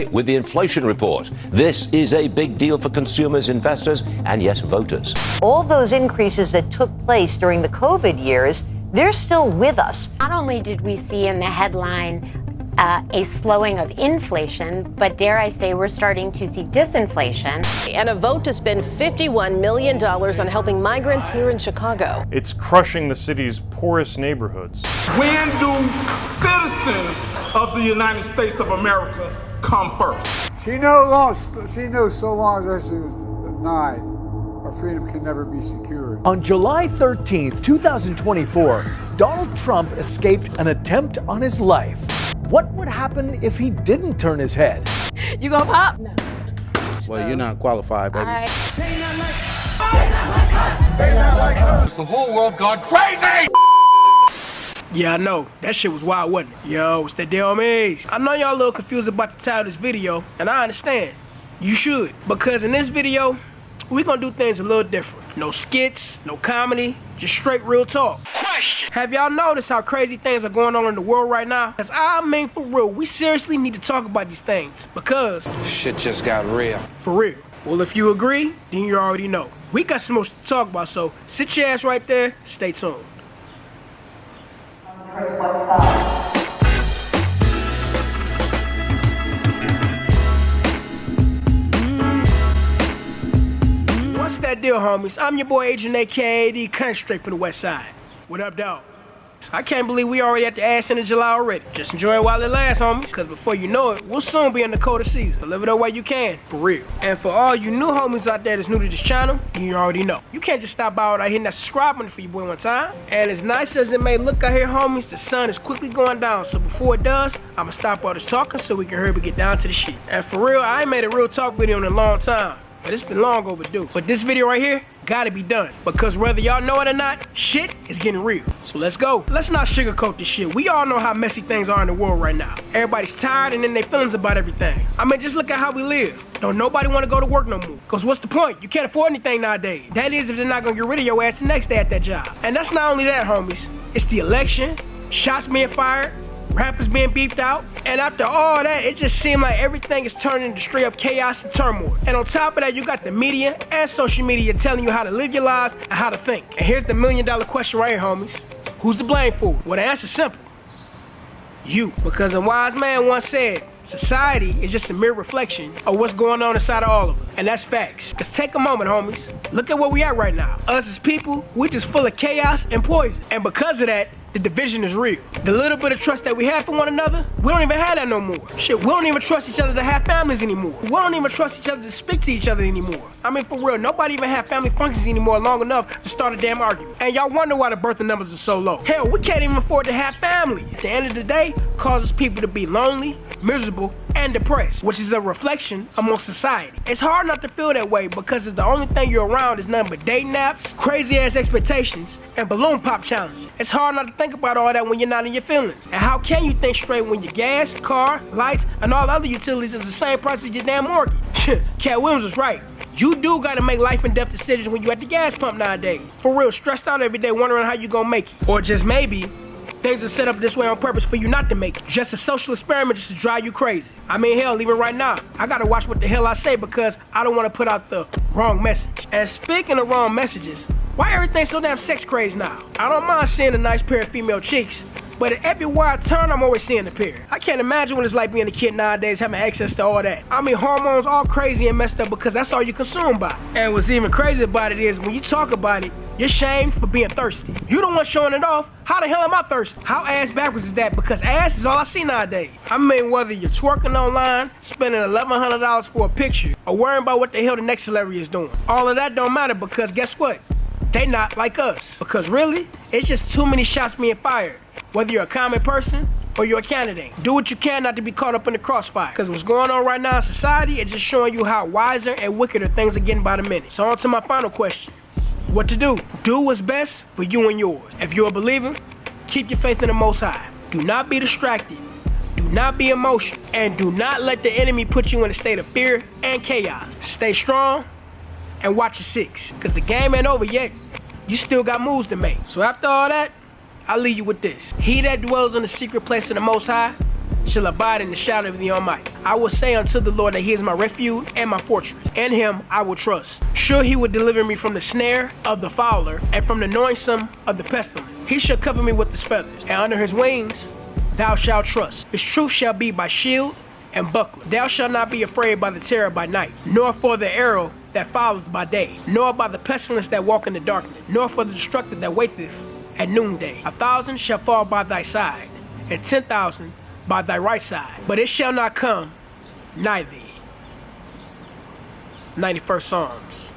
With the inflation report, this is a big deal for consumers, investors, and yes, voters. All those increases that took place during the COVID years, they're still with us. Not only did we see in the headline a slowing of inflation, but dare I say we're starting to see disinflation. And a vote to spend $51 million on helping migrants here in Chicago. It's crushing the city's poorest neighborhoods. When do citizens of the United States of America come first? She knows so long as she was denied, our freedom can never be secured. On July 13th, 2024, Donald Trump escaped an attempt on his life. What would happen if he didn't turn his head? You gonna pop? No. Well, you're not qualified, baby. They not like us. The whole world gone crazy! Yeah, I know. That shit was wild, wasn't it? Yo, what's that deal, man? I know y'all a little confused about the title of this video, and I understand. You should. Because in this video, we gonna do things a little different. No skits, no comedy, just straight real talk. Question. Have y'all noticed how crazy things are going on in the world right now? Cause I mean, for real, we seriously need to talk about these things. Because shit just got real. For real. Well, if you agree, then you already know. We got so much to talk about, so sit your ass right there, stay tuned. What's that deal, homies? I'm your boy Agent aka the Country Straight from the West Side. What up, dog? I can't believe we already at the ass end of July already. Just enjoy it while it lasts, homies, because before you know it, we'll soon be in the colder season. So live it up while you can, for real. And for all you new homies out there that's new to this channel, you already know. You can't just stop by without hitting that subscribe button for your boy one time. And as nice as it may look out here, homies, the sun is quickly going down. So before it does, I'ma stop all this talking so we can hurry up and get down to the shit. And for real, I ain't made a real talk video in a long time. But it's been long overdue. But this video right here gotta be done. Because whether y'all know it or not, shit is getting real. So let's go. Let's not sugarcoat this shit. We all know how messy things are in the world right now. Everybody's tired and in their feelings about everything. I mean, just look at how we live. Don't nobody want to go to work no more. Cause what's the point? You can't afford anything nowadays. That is if they're not gonna get rid of your ass the next day at that job. And that's not only that, homies. It's the election, shots being fired, rappers being beefed out, and after all that, it just seemed like everything is turning into straight up chaos and turmoil. And on top of that, you got the media and social media telling you how to live your lives and how to think. And here's the million-dollar question right here, homies. Who's to blame for it? Well, the answer's simple. You. Because a wise man once said, society is just a mere reflection of what's going on inside of all of us. And that's facts. Let's take a moment, homies. Look at where we at right now. Us as people, we just full of chaos and poison. And because of that, the division is real. The little bit of trust that we have for one another, we don't even have that no more. Shit, we don't even trust each other to have families anymore. We don't even trust each other to speak to each other anymore. I mean, for real, nobody even have family functions anymore long enough to start a damn argument. And y'all wonder why the birthing numbers are so low. Hell, we can't even afford to have families. At the end of the day, causes people to be lonely, miserable, and depressed, which is a reflection amongst society. It's hard not to feel that way because it's the only thing you're around is nothing but dating apps, crazy ass expectations, and balloon pop challenges. It's hard not to think about all that when you're not in your feelings. And how can you think straight when your gas, car, lights, and all other utilities is the same price as your damn mortgage? Cat Williams was right. You do gotta make life and death decisions when you at the gas pump nowadays. For real, stressed out every day wondering how you gonna make it. Or just maybe, things are set up this way on purpose for you not to make it. Just a social experiment just to drive you crazy. I mean, hell, even right now, I gotta watch what the hell I say because I don't wanna put out the wrong message. And speaking of wrong messages, why everything so damn sex crazy now? I don't mind seeing a nice pair of female cheeks, but everywhere I turn, I'm always seeing a pair. I can't imagine what it's like being a kid nowadays, having access to all that. I mean, hormones all crazy and messed up because that's all you consume by. And what's even crazy about it is when you talk about it, you're shamed for being thirsty. You the one showing it off. How the hell am I thirsty? How ass backwards is that? Because ass is all I see nowadays. I mean, whether you're twerking online, spending $1,100 for a picture, or worrying about what the hell the next celebrity is doing. All of that don't matter because guess what? They not like us. Because really, it's just too many shots being fired. Whether you're a common person or you're a candidate. Do what you can not to be caught up in the crossfire. Because what's going on right now in society is just showing you how wiser and wickeder things are getting by the minute. So on to my final question. What to do? Do what's best for you and yours. If you're a believer, keep your faith in the Most High. Do not be distracted. Do not be emotional. And do not let the enemy put you in a state of fear and chaos. Stay strong and watch your six. Because the game ain't over yet. You still got moves to make. So after all that, I'll leave you with this. He that dwells in the secret place of the Most High shall abide in the shadow of the Almighty. I will say unto the Lord that he is my refuge and my fortress. In him I will trust. Sure he will deliver me from the snare of the fowler and from the noisome of the pestilence. He shall cover me with his feathers, and under his wings thou shalt trust. His truth shall be by shield and buckler. Thou shalt not be afraid by the terror by night, nor for the arrow that followeth by day, nor by the pestilence that walk in the darkness, nor for the destructor that waiteth at noonday. 1,000 shall fall by thy side, and 10,000 by thy right side, but it shall not come nigh thee. 91st Psalms.